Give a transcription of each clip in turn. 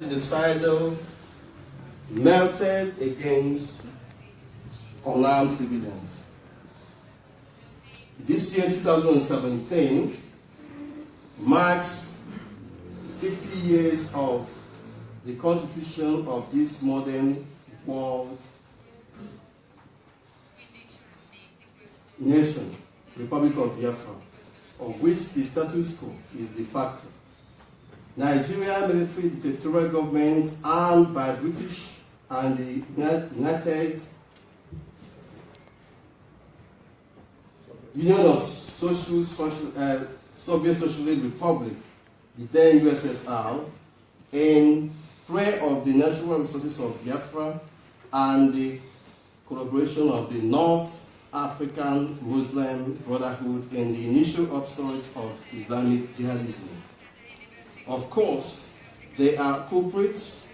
Genocidal melted against unarmed civilians. This year, 2017, marks 50 years of the constitution of this modern world nation, Republic of Biafra, of which the status quo is de facto. Nigeria military dictatorial government armed by British and the United Union of Soviet Socialist Republic, the then USSR, in prayer of the natural resources of Biafra and the collaboration of the North African Muslim Brotherhood in the initial upsurge of Islamic jihadism. Of course, they are culprits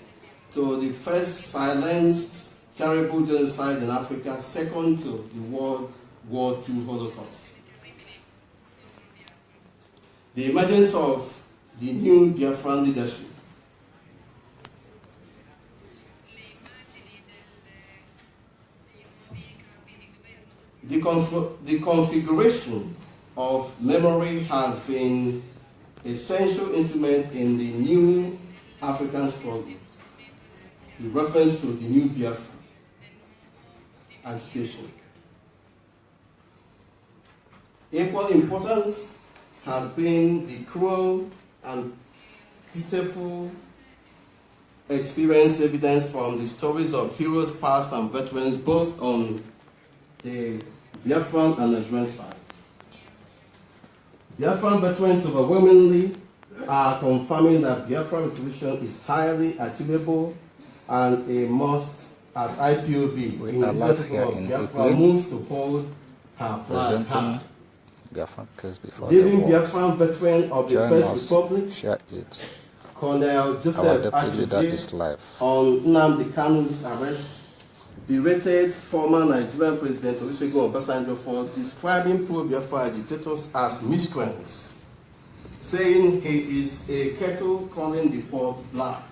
to the first silenced terrible genocide in Africa, second to the World War II Holocaust. The emergence of the new Biafran leadership, the configuration of memory has been essential instrument in the new African struggle, in reference to the new Biafra agitation. Equally important has been the cruel and pitiful experience evidence from the stories of heroes past and veterans, both on the Biafran and Nigerian side. Biafran veterans overwhelmingly are confirming that Biafra restoration is highly achievable and a must as IPOB in the people of Biafra moves to hold her flag high. Leading Biafran veteran of the First Republic, Colonel Joseph Ajije, on Nnamdi Kanu's arrest, berated former Nigerian President Olusegun Obasanjo for describing pro-Biafra agitators as miscreants, saying he is a kettle calling the pot black.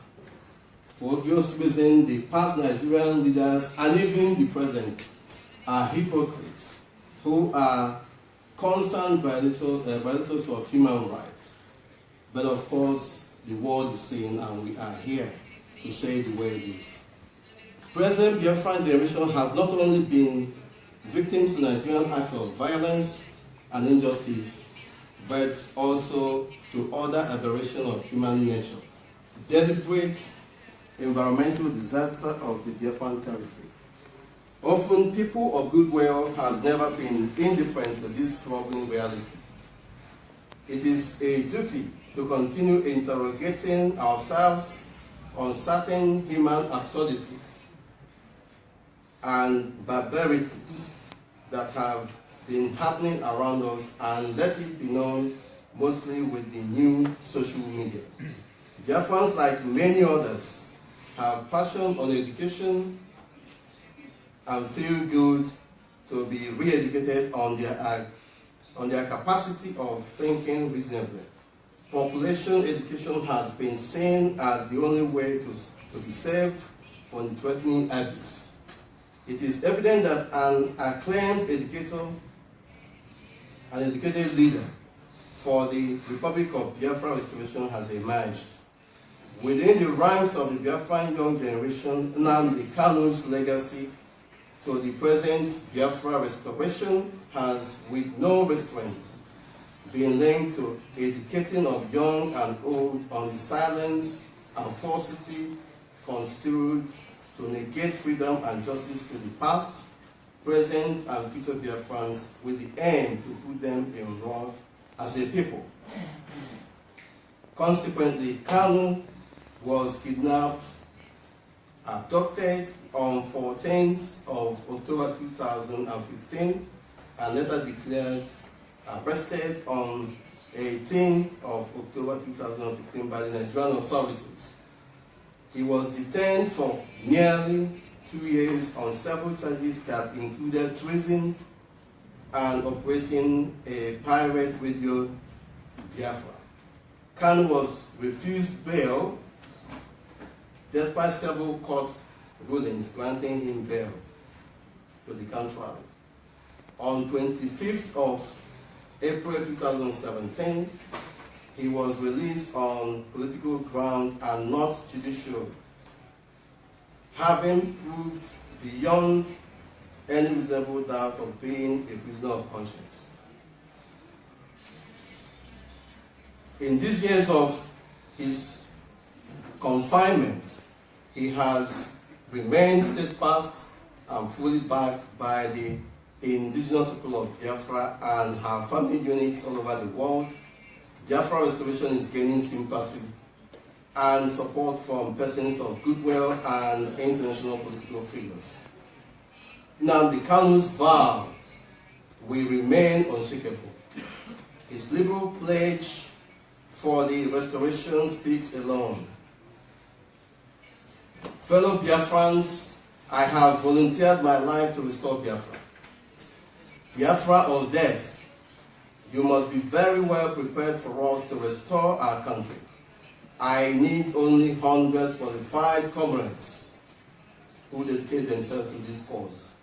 For obvious reason, the past Nigerian leaders and even the present are hypocrites who are constant violators of human rights. But of course, the world is saying, and we are here to say the way it is. Present Biafran generation has not only been victims to Nigerian acts of violence and injustice, but also to other aberrations of human nature. Deliberate environmental disaster of the Biafran territory. Often, people of goodwill has never been indifferent to this troubling reality. It is a duty to continue interrogating ourselves on certain human absurdities and barbarities that have been happening around us, and let it be known mostly with the new social media. Biafrans, like many others, have passion on education and feel good to be re-educated on their capacity of thinking reasonably. Population education has been seen as the only way to be saved from the threatening abyss. It is evident that an acclaimed educator, an educated leader for the Republic of Biafra restoration has emerged. Within the ranks of the Biafran young generation, Nnamdi Kanu's legacy to the present Biafra restoration has, with no restraint, been linked to educating of young and old on the silence and falsity construed to negate freedom and justice to the past, present, and future Biafrans, with the aim to put them in wrath as a people. Consequently, Kanu was kidnapped, abducted on 14th of October 2015, and later declared arrested on 18th of October 2015 by the Nigerian authorities. He was detained for nearly 2 years on several charges that included treason and operating a pirate radio Biafra. Kanu was refused bail despite several court rulings granting him bail. To the contrary, on 25th of April 2017, he was released on political ground and not judicial, having proved beyond any reasonable doubt of being a prisoner of conscience. In these years of his confinement, he has remained steadfast and fully backed by the indigenous people of Biafra and her family units all over the world. Biafra restoration is gaining sympathy and support from persons of goodwill and international political figures. Nnamdi Kanu's vow will remain unshakable. His liberal pledge for the restoration speaks alone. Fellow Biafrans, I have volunteered my life to restore Biafra. Biafra or death, you must be very well prepared for us to restore our country. I need only 100 qualified comrades who dedicate themselves to this cause.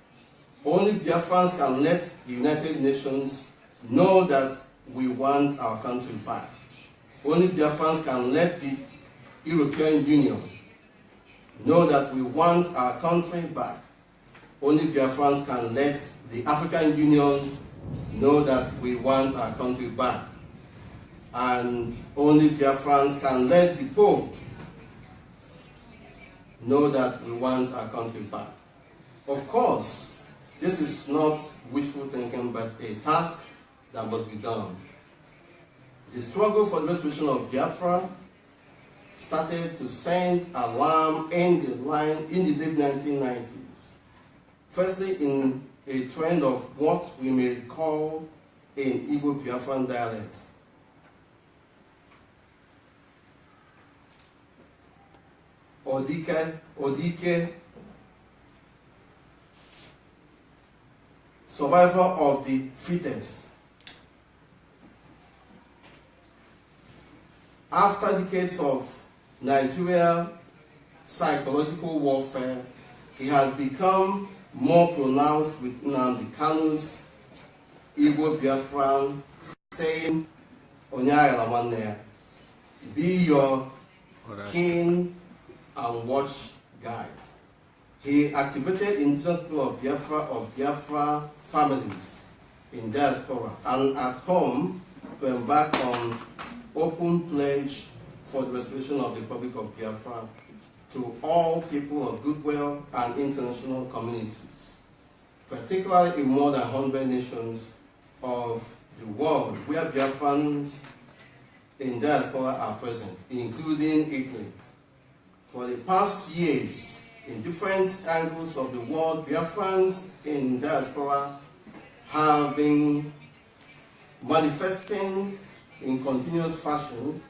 Only Biafrans can let the United Nations know that we want our country back. Only Biafrans can let the European Union know that we want our country back. Only Biafrans can let the African Union know that we want our country back. And only Biafrans can let the Pope know that we want our country back. Of course, this is not wishful thinking, but a task that must be done. The struggle for the restoration of Biafra started to send alarm in the late 1990s. Firstly, in a trend of what we may call in Igbo Biafran dialect. Odike, survivor of the fittest. After decades of Nigeria psychological warfare, he has become more pronounced with Nnamdi Kanu's Igbo Biafran saying, Onyaya Lamanea, be your king and watch guide. He activated indigenous people of Biafra families in diaspora and at home to embark on open pledge for the restoration of the Republic of Biafra to all people of goodwill and international communities, particularly in more than 100 nations of the world where Biafrans in diaspora are present, including Italy. For the past years, in different angles of the world, Biafrans in diaspora have been manifesting in continuous fashion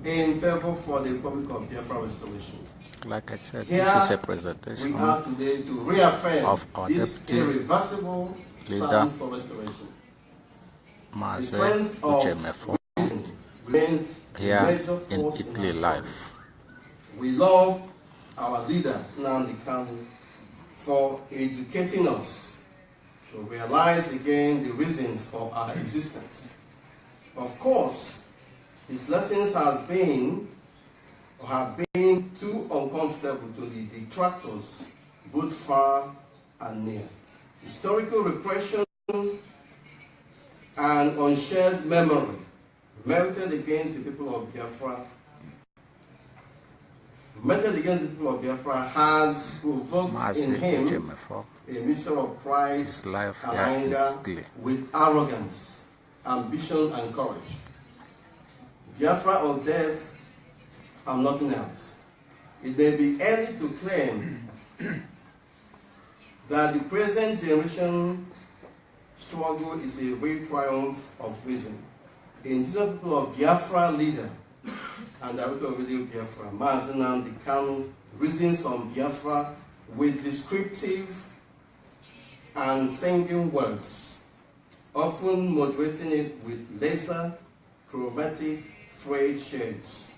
in favor for the Republic of Biafra restoration. Like I said, Here, this is a presentation we are today to reaffirm of our this irreversible stand for restoration. The strength of Uche Mefor remains here major in force Italy in live. We love our leader, Nnamdi Kanu, for educating us to realize again the reasons for our existence. Of course, his lessons have been too uncomfortable to the detractors, both far and near. Historical repression and unshared memory melted against the people of Biafra has provoked in him a mixture of pride and anger with arrogance, ambition and courage. Biafra or death and nothing else. It may be early to claim that the present generation struggle is a real triumph of reason. The indigenous people of Biafra leader and director of Radio Biafra, Nnamdi Kanu, reasons on Biafra with descriptive and singing words, often moderating it with laser, chromatic, frayed shades.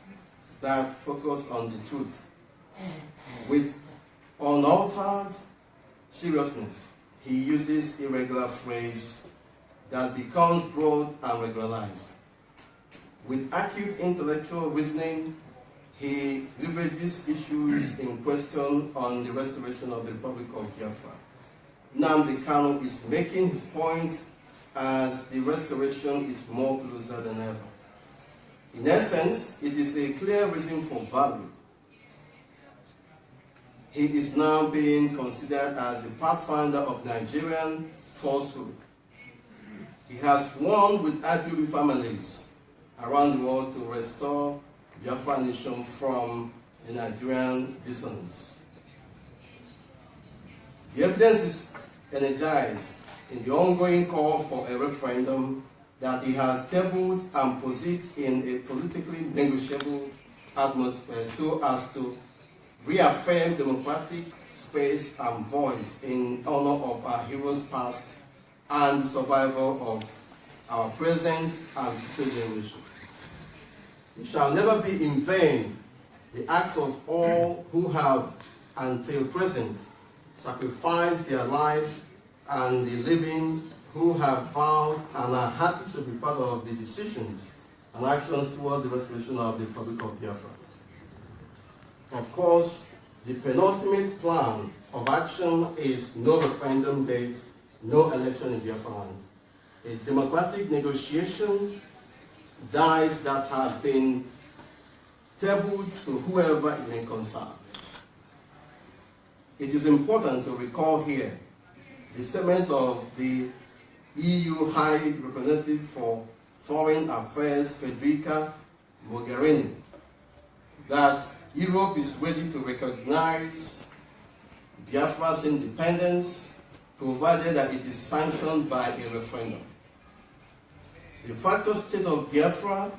that focus on the truth. With unaltered seriousness, he uses irregular phrase that becomes broad and regularized. With acute intellectual reasoning, he leverages issues in question on the restoration of the Republic of Biafra. Nnamdi Kanu is making his point as the restoration is more closer than ever. In essence, it is a clear reason for value. He is now being considered as the pathfinder of Nigerian falsehood. He has won with IPOB families around the world to restore Biafra nation from a Nigerian dissonance. The evidence is energized in the ongoing call for a referendum that he has tabled and posits in a politically negotiable atmosphere so as to reaffirm democratic space and voice in honor of our heroes past and the survival of our present and future generation. It shall never be in vain the acts of all who have, until present, sacrificed their lives and the living who have vowed and are happy to be part of the decisions and actions towards the restoration of the Republic of Biafra. Of course, the penultimate plan of action is no referendum date, no election in Biafra land. A democratic negotiation dice that has been tabled to whoever it may concern. It is important to recall here the statement of the EU High Representative for Foreign Affairs, Federica Mogherini, that Europe is ready to recognize Biafra's independence, provided that it is sanctioned by a referendum. De facto state of Biafra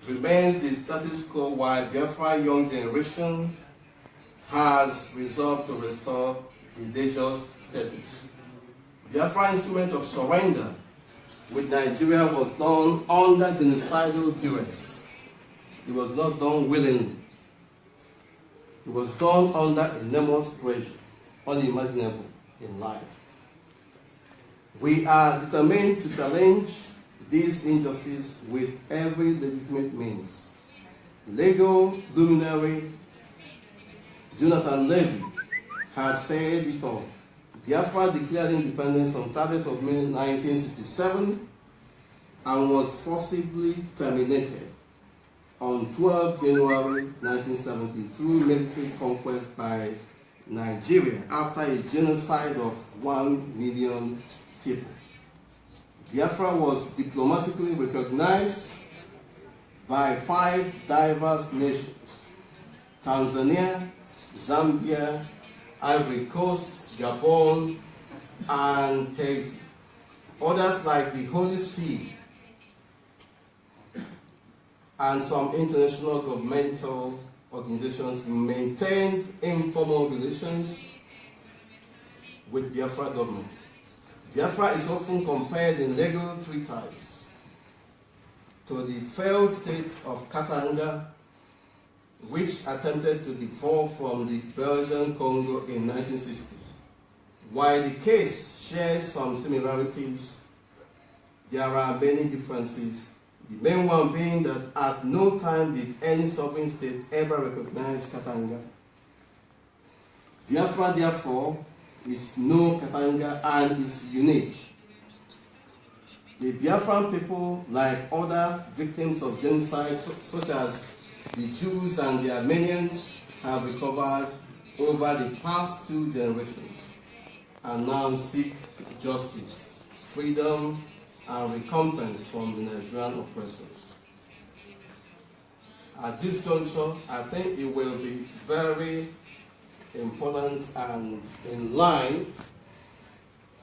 remains the status quo, while Biafra young generation has resolved to restore the de jure status. Biafra instrument of surrender with Nigeria was done under genocidal duress. It was not done willingly. It was done under enormous pressure, unimaginable in life. We are determined to challenge these injustices with every legitimate means. Legal luminary Jonathan Levy has said it all. Biafra declared independence on 30th of May 1967 and was forcibly terminated on 12 January 1970 through military conquest by Nigeria after a genocide of 1 million people. Biafra was diplomatically recognized by 5 diverse nations: Tanzania, Zambia, Ivory Coast, Gabon, and Haiti. Others like the Holy See and some international governmental organizations maintained informal relations with Biafra government. Biafra is often compared in legal treatises to the failed state of Katanga, which attempted to devolve from the Belgian Congo in 1960. While the case shares some similarities, there are many differences. The main one being that at no time did any sovereign state ever recognize Katanga. Biafra, therefore, is no Katanga and is unique. The Biafran people, like other victims of genocide, such as the Jews and the Armenians, have recovered over the past 2 generations and now seek justice, freedom, and recompense from the Nigerian oppressors. At this juncture, I think it will be very important and in line,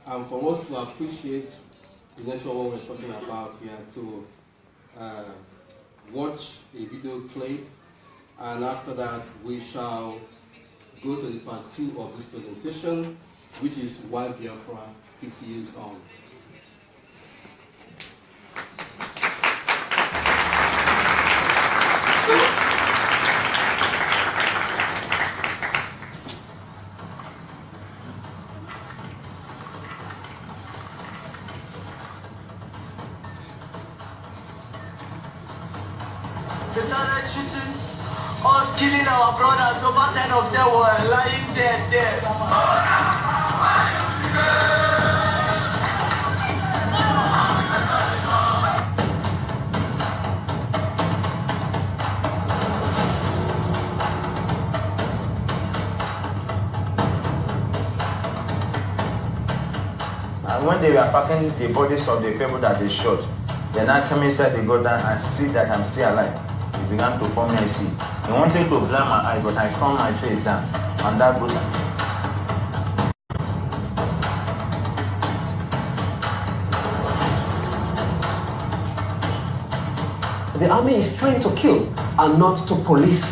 and for us to appreciate the nature of what we're talking about here, to watch a video clip, and after that we shall go to the part 2 of this presentation, which is Why Biafra 50 years on. killing our brothers. Over 10 of them were lying dead there. And when they were packing the bodies of the people that they shot, they now came inside the gutter and see that I'm still alive. He began to pour me a seed. He wanted to blind my eye, but I turned my face down on that gutter. The army is trained to kill and not to police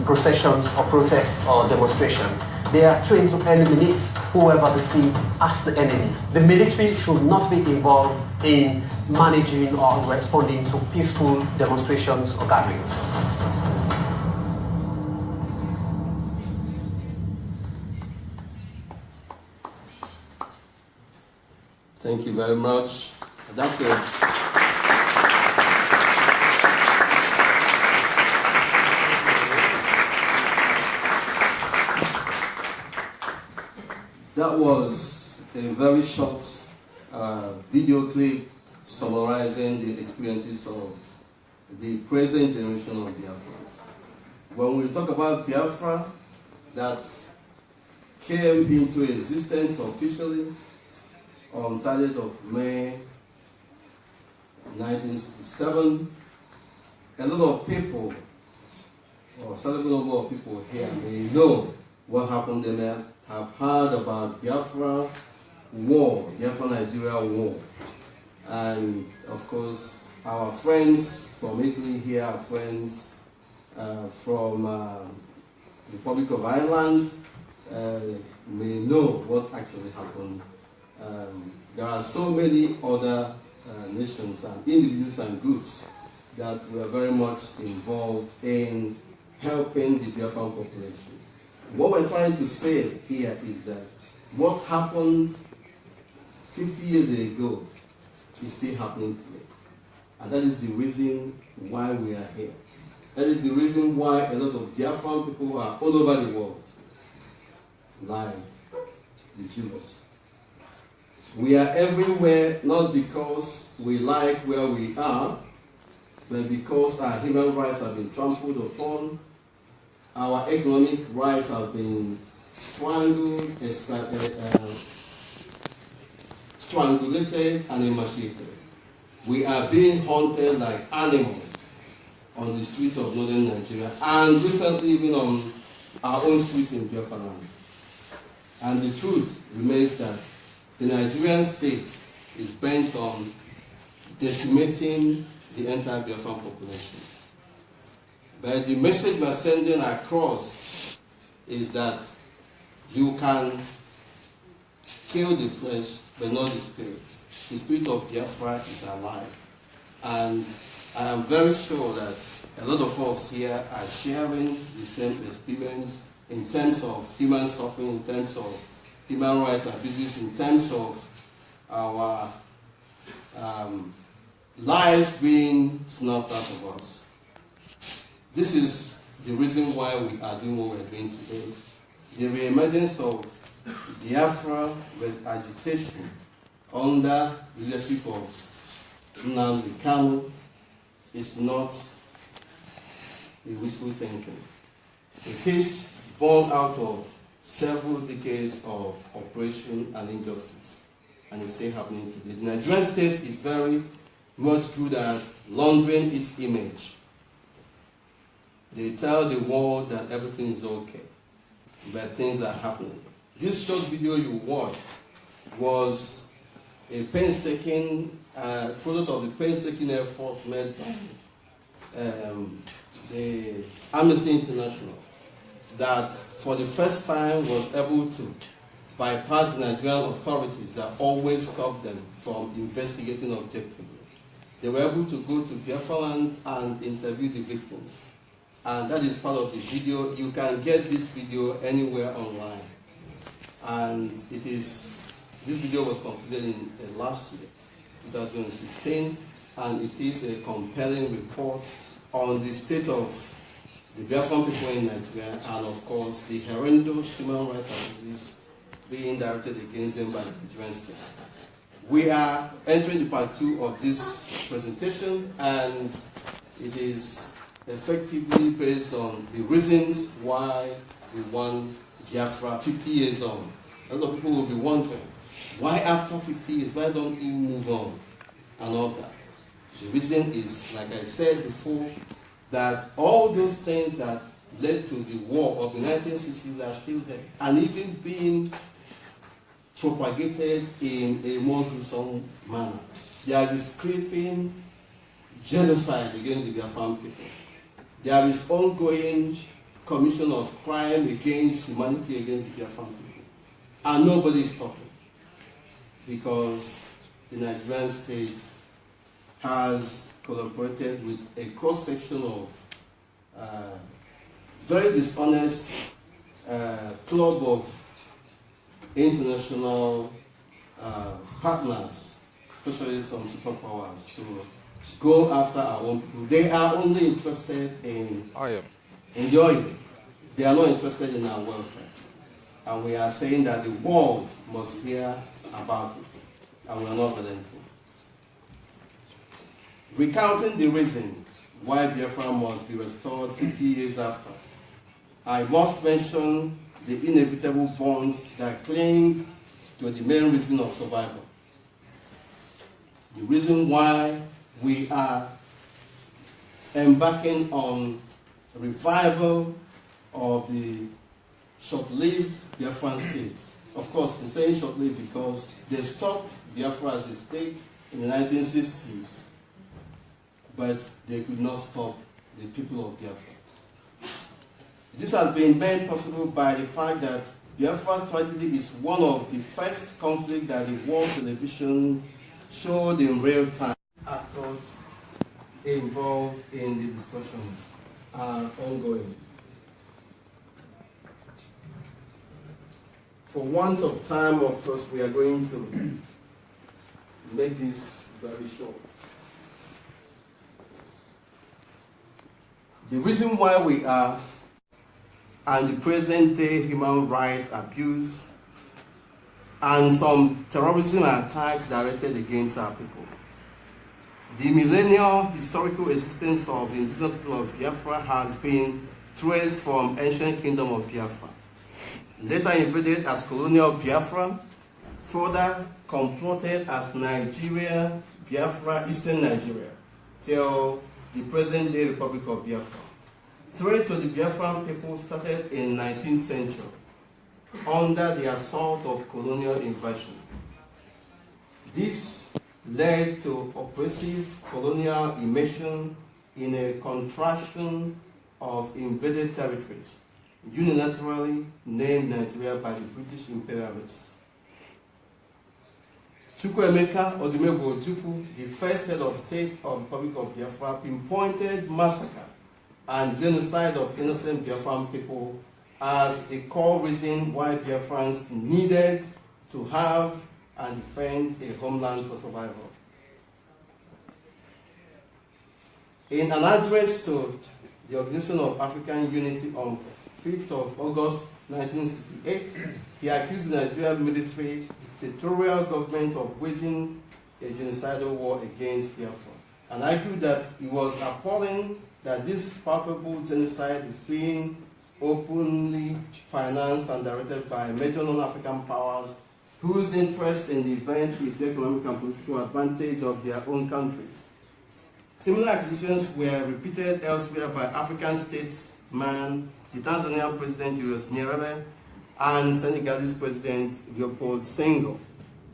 processions or protests or demonstration. They are trained to eliminate whoever they see as the enemy. The military should not be involved in managing or responding to peaceful demonstrations or gatherings. Thank you very much. That's it. That was a very short video clip summarizing the experiences of the present generation of Biafrans. When we talk about Biafra, that came into existence officially on 30th of May 1967, a lot of people, or a certain number of people here, may know what happened there, have heard about Biafra war, Biafra-Nigeria war. And of course, our friends from Italy here, our friends from the Republic of Ireland may know what actually happened. There are so many other nations and individuals and groups that were very much involved in helping the Biafran population. What we're trying to say here is that what happened 50 years ago is still happening today. And that is the reason why we are here. That is the reason why a lot of Biafran people are all over the world, like the Jews. We are everywhere not because we like where we are, but because our human rights have been trampled upon, our economic rights have been strangled, strangulated and emaciated. We are being hunted like animals on the streets of northern Nigeria, and recently even on our own streets in Biafra land. And the truth remains that the Nigerian state is bent on decimating the entire Biafran population. But the message we are sending across is that you can kill the flesh, but not the spirit. The spirit of Biafra is alive. And I am very sure that a lot of us here are sharing the same experience in terms of human suffering, in terms of human rights abuses, in terms of our lives being snapped out of us. This is the reason why we are doing what we're doing today. The re-emergence of Biafra with agitation under the leadership of Nnamdi Kanu is not a wishful thinking. It is born out of several decades of oppression and injustice, and it's still happening today. The Nigerian state is very much good at laundering its image. They tell the world that everything is okay, but things are happening. This short video you watched was a painstaking product of the painstaking effort made by the Amnesty International, that for the first time was able to bypass the Nigerian authorities that always stopped them from investigating objectively. They were able to go to Biafra land and interview the victims. And that is part of the video. You can get this video anywhere online. And this video was completed in last year, 2016, and it is a compelling report on the state of the Biafran people in Nigeria, and of course the horrendous human rights abuses being directed against them by the Nigerian state. We are entering the part 2 of this presentation, and it is effectively based on the reasons why we want Biafra 50 years on. A lot of people will be wondering, why after 50 years, why don't we move on and all that? The reason is, like I said before, that all those things that led to the war of the 1960s are still there, and even being propagated in a more gruesome manner. There is creeping genocide against the Biafran people. There is ongoing commission of crime against humanity against the Biafran people. And nobody is talking, because the Nigerian state has collaborated with a cross-section of very dishonest club of international partners, especially some superpowers, to go after our own people. They are only interested in the oil. They are not interested in our welfare. And we are saying that the world must hear about it, and we are not relenting. Recounting the reason why Biafra must be restored 50 years after, I must mention the inevitable bonds that cling to the main reason of survival. The reason why we are embarking on revival of the short-lived Biafran state. Of course, I'm saying short-lived because they stopped Biafra as a state in the 1960s, but they could not stop the people of Biafra. This has been made possible by the fact that Biafra's tragedy is one of the first conflicts that the world television showed in real time. Actors involved in the discussions are ongoing. For want of time, of course, we are going to make this very short. The reason why we are and the present day human rights abuse and some terrorism attacks directed against our people. The millennial historical existence of the indigenous people of Biafra has been traced from ancient kingdom of Biafra, later invaded as colonial Biafra, further comploted as Nigeria, Biafra, Eastern Nigeria, till the present day Republic of Biafra. Threat to the Biafran people started in 19th century under the assault of colonial invasion. This led to oppressive colonial immersion in a contraction of invaded territories, unilaterally named Nigeria by the British imperialists. Chukwuemeka Odumegwu Ojukwu, the first head of state of the Republic of Biafra, pinpointed massacre and genocide of innocent Biafran people as the core reason why Biafrans needed to have and defend a homeland for survival. In an address to the Organization of African Unity on 5th of August 1968, he accused the Nigerian military dictatorial government of waging a genocidal war against Biafra, and argued that it was appalling that this palpable genocide is being openly financed and directed by major non-African powers whose interest in the event is the economic and political advantage of their own countries. Similar accusations were repeated elsewhere by African statesmen, the Tanzanian President Julius Nyerere, and Senegalese President Leopold Senghor,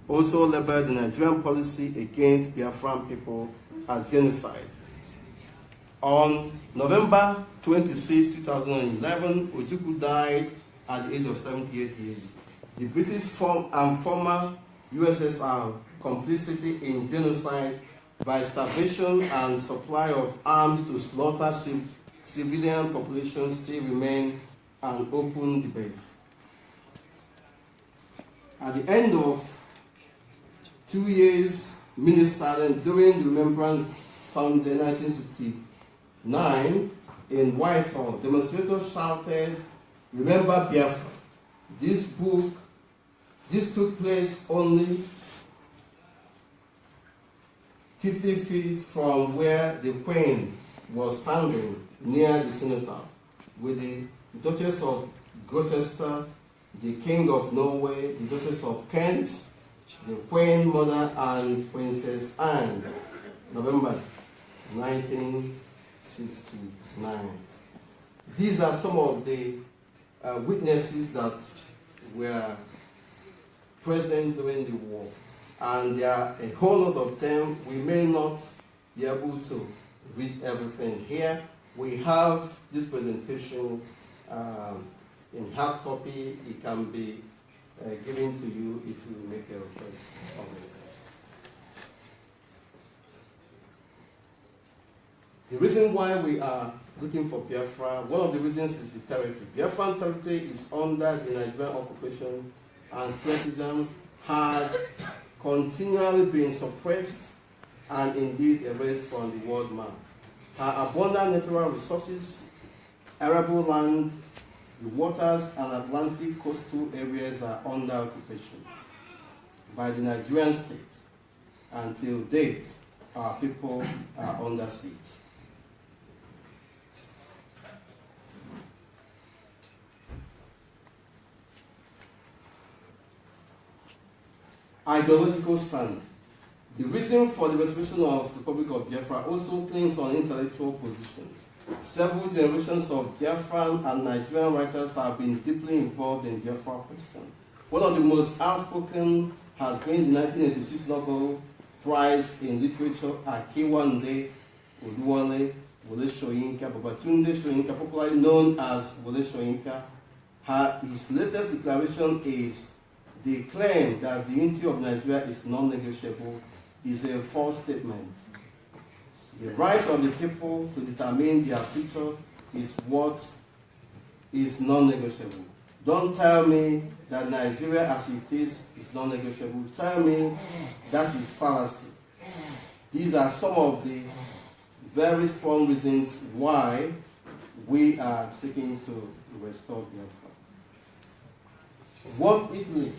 also labeled the Nigerian policy against Biafran people as genocide. On November 26, 2011, Ojukwu died at the age of 78 years. The British and former USSR complicity in genocide by starvation and supply of arms to slaughter civilian populations still remain an open debate. At the end of 2 years, minute silence during the Remembrance Sunday 1969, in Whitehall, demonstrators shouted, "Remember Biafra." This took place only 50 feet from where the Queen was standing near the cenotaph, with the Duchess of Gloucester, the King of Norway, the Duchess of Kent, the Queen Mother, and Princess Anne, November 1969. These are some of the witnesses that were present during the war, and there are a whole lot of them. We may not be able to read everything here. We have this presentation in hard copy. It can be given to you if you make a request of it. The reason why we are looking for Biafra, one of the reasons is the territory. Biafran territory is under the Nigerian occupation, and Splatism had continually been suppressed and indeed erased from the world map. Her abundant natural resources, arable land, the waters and Atlantic coastal areas are under occupation by the Nigerian state. Until date, our people are under siege. Ideological stand. The reason for the restoration of the Republic of Biafra also clings on intellectual positions. Several generations of Biafran and Nigerian writers have been deeply involved in Biafra question. One of the most outspoken has been the 1986 Nobel Prize in Literature, Akiwande Oluwole Wole Soyinka, Babatunde Soyinka, popularly known as Wole Soyinka. His latest declaration is the claim that the unity of Nigeria is non-negotiable is a false statement. The right of the people to determine their future is what is non-negotiable. Don't tell me that Nigeria as it is non-negotiable. Tell me that is fallacy. These are some of the very strong reasons why we are seeking to restore Biafra. What Italy,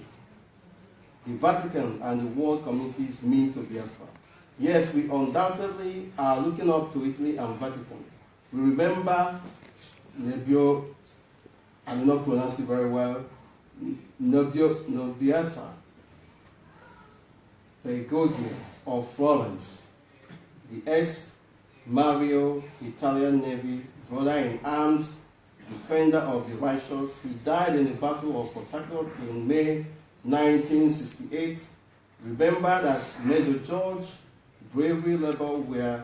the Vatican, and the world communities mean to Biafra. Yes, we undoubtedly are looking up to Italy and Vatican. We remember Nebio, I do not pronounce it very well, Nobiata Bergoglio of Florence, the ex-Mario Italian Navy, brother in arms, defender of the righteous. He died in the Battle of Port Harcourt in May 1968. Remembered as Major George, bravery level were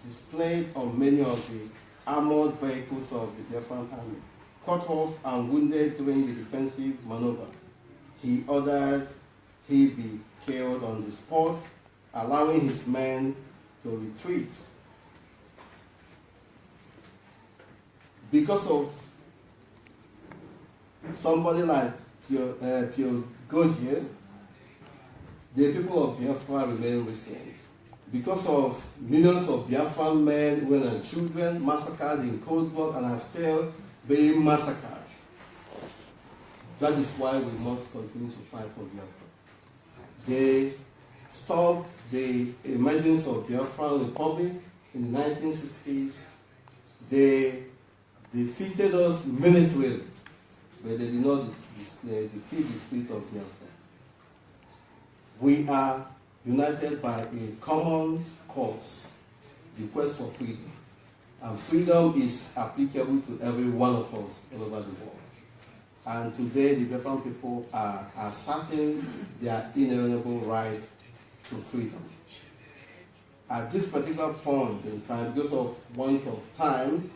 displayed on many of the armored vehicles of the Biafran army. Cut off and wounded during the defensive maneuver, he ordered he be killed on the spot, allowing his men to retreat. Because of somebody like Pio Godje, the people of Biafra remain resilient. Because of millions of Biafran men, women, and children massacred in cold blood and are still being massacred. That is why we must continue to fight for Biafra. They stopped the emergence of Biafran Republic in the 1960s. They defeated us militarily, but they did not defeat the spirit of Biafra. We are united by a common cause, the quest for freedom. And freedom is applicable to every one of us all over the world. And today the Biafran people are asserting their inalienable right to freedom. At this particular point in time, because of want of time,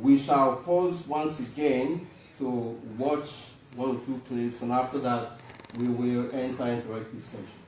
we shall pause once again to watch one or two clips, and after that we will enter interactive session.